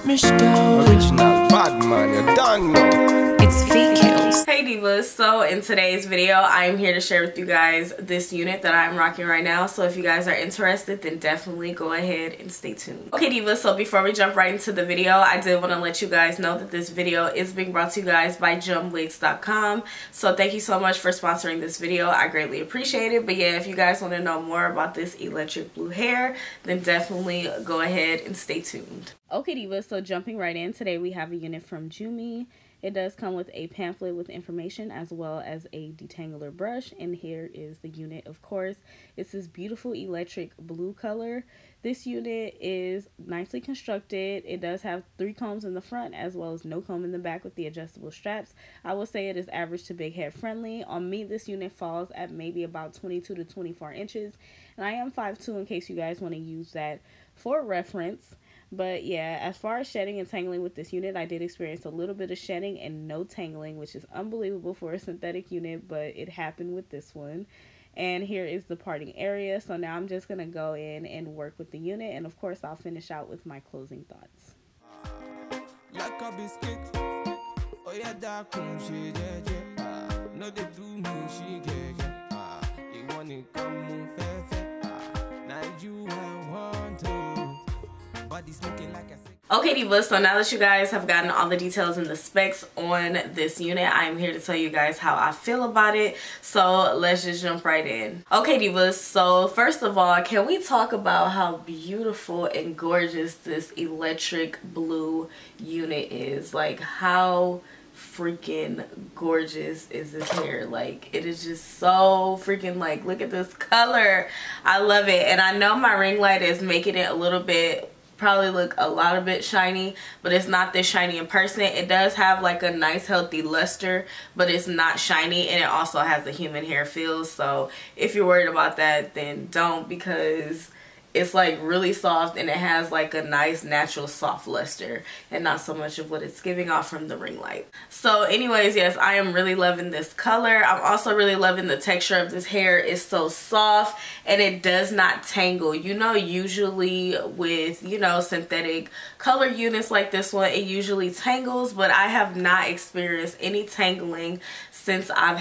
Original bad man, you don't know. It's Feat.Jum. Hey divas, so in today's video I am here to share with you guys this unit that I'm rocking right now. So if you guys are interested, then definitely go ahead and stay tuned. Okay divas, so before we jump right into the video, I did want to let you guys know that this video is being brought to you guys by Wigs.com. So thank you so much for sponsoring this video. I greatly appreciate it. But yeah, if you guys want to know more about this electric blue hair, then definitely go ahead and stay tuned. Okay divas, so jumping right in, today we have a unit from Feat.Jum. It does come with a pamphlet with information as well as a detangler brush, and here is the unit. Of course, it's this beautiful electric blue color. This unit is nicely constructed. It does have 3 combs in the front as well as no comb in the back with the adjustable straps. I will say it is average to big head friendly. On me, this unit falls at maybe about 22 to 24 inches, and I am 5'2" in case you guys want to use that for reference. But yeah, as far as shedding and tangling with this unit, I did experience a little bit of shedding and no tangling, which is unbelievable for a synthetic unit, but it happened with this one. And here is the parting area. So now I'm just going to go in and work with the unit, and of course I'll finish out with my closing thoughts. Like a biscuit. Oh yeah, that come she no they do me she you want to come move now you want to. Okay divas, so now that you guys have gotten all the details and the specs on this unit, I am here to tell you guys how I feel about it. So let's just jump right in. Okay divas, so first of all, can we talk about how beautiful and gorgeous this electric blue unit is? Like, how freaking gorgeous is this hair? Like, it is just so freaking, like, look at this color. I love it. And I know my ring light is making it a little bit, probably look a lot bit shiny, but it's not this shiny in person. It does have like a nice healthy luster, but it's not shiny, and it also has a human hair feel. So if you're worried about that, then don't, because it's like really soft and it has like a nice natural soft luster and not so much of what it's giving off from the ring light. So anyways, yes, I am really loving this color. I'm also really loving the texture of this hair. It's so soft and it does not tangle. You know, usually with, you know, synthetic color units like this one, it usually tangles, but I have not experienced any tangling since I've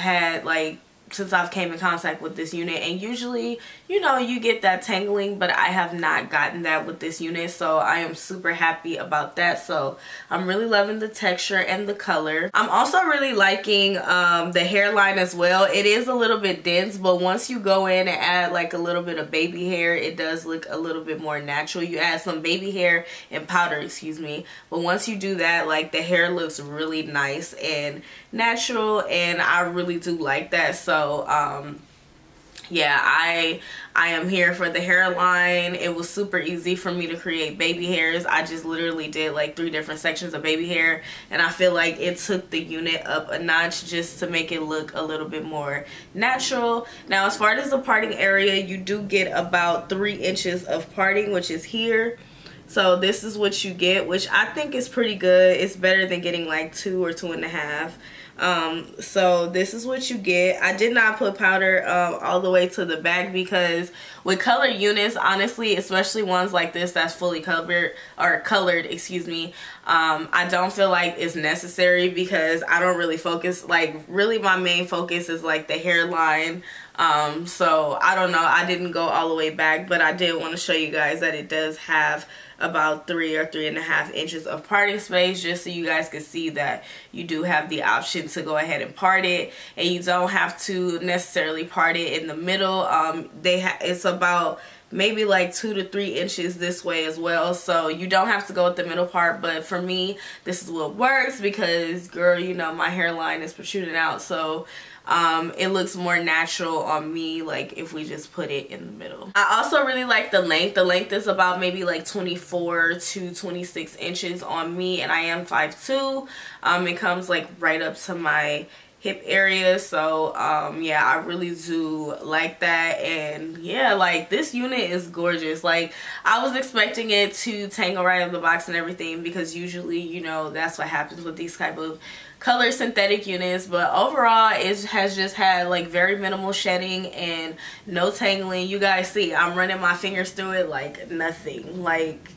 came in contact with this unit. And usually, you know, you get that tangling, but I have not gotten that with this unit, so I am super happy about that. So I'm really loving the texture and the color. I'm also really liking the hairline as well. It is a little bit dense, but once you go in and add like a little bit of baby hair, it does look a little bit more natural. You add some baby hair and powder, excuse me, but once you do that, like, the hair looks really nice and natural, and I really do like that. So yeah, I am here for the hairline. It was super easy for me to create baby hairs. I just literally did like 3 different sections of baby hair, and I feel like it took the unit up a notch just to make it look a little bit more natural. Now, as far as the parting area, you do get about 3 inches of parting, which is here. So this is what you get, which I think is pretty good. It's better than getting like 2 or 2.5. So this is what you get. I did not put powder all the way to the back, because with color units, honestly, especially ones like this that's fully covered or colored, excuse me, I don't feel like it's necessary, because I don't really focus, like, really my main focus is like the hairline. So I don't know, I didn't go all the way back, but I did want to show you guys that it does have about 3 or 3.5 inches of parting space, just so you guys can see that you do have the option to go ahead and part it, and you don't have to necessarily part it in the middle. It's about maybe like 2 to 3 inches this way as well, so you don't have to go with the middle part. But for me, this is what works, because, girl, you know, my hairline is protruding out, so it looks more natural on me, like, if we just put it in the middle. I also really like the length. The length is about maybe like 24 to 26 inches on me, and I am 5'2". It comes like right up to my hip area. So yeah, I really do like that. And yeah, like, this unit is gorgeous. Like, I was expecting it to tangle right out of the box and everything, because usually, you know, that's what happens with these type of color synthetic units, but overall it has just had like very minimal shedding and no tangling. You guys see I'm running my fingers through it like nothing. Like,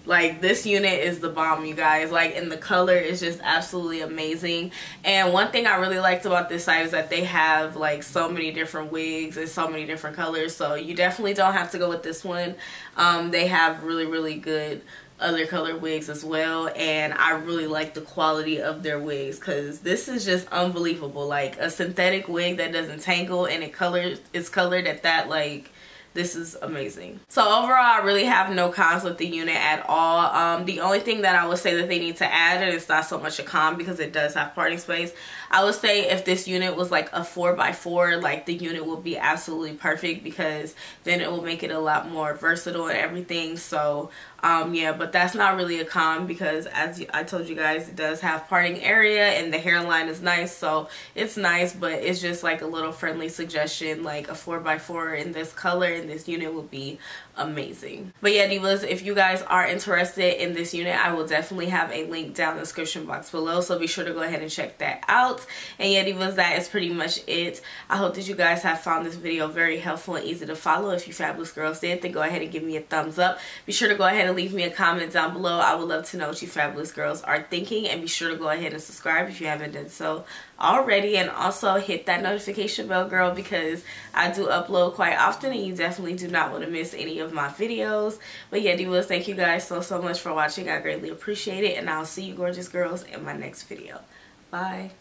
Like, this unit is the bomb, you guys. Like, and the color is just absolutely amazing. And one thing I really liked about this site is that they have like so many different wigs and so many different colors, so you definitely don't have to go with this one. They have really good other color wigs as well, and I really like the quality of their wigs because this is just unbelievable. Like, a synthetic wig that doesn't tangle and it's colored at that, like, this is amazing. So overall, I really have no cons with the unit at all. The only thing that I would say that they need to add, and it's not so much a con because it does have parting space, I would say if this unit was like a 4x4, like, the unit would be absolutely perfect because then it will make it a lot more versatile and everything. So yeah, but that's not really a con because, as I told you guys, it does have parting area and the hairline is nice, so it's nice, but it's just like a little friendly suggestion. Like, a 4x4 in this color in this unit would be amazing. But yeah, divas, if you guys are interested in this unit, I will definitely have a link down in the description box below, so be sure to go ahead and check that out. And yeah, divas, that is pretty much it. I hope that you guys have found this video very helpful and easy to follow. If you fabulous girls did, then go ahead and give me a thumbs up. Be sure to go ahead and leave me a comment down below. I would love to know what you fabulous girls are thinking, and be sure to go ahead and subscribe if you haven't done so already, and also hit that notification bell, girl, because I do upload quite often and you definitely do not want to miss any of my videos. But yeah, divas, thank you guys so much for watching. I greatly appreciate it, and I'll see you gorgeous girls in my next video. Bye.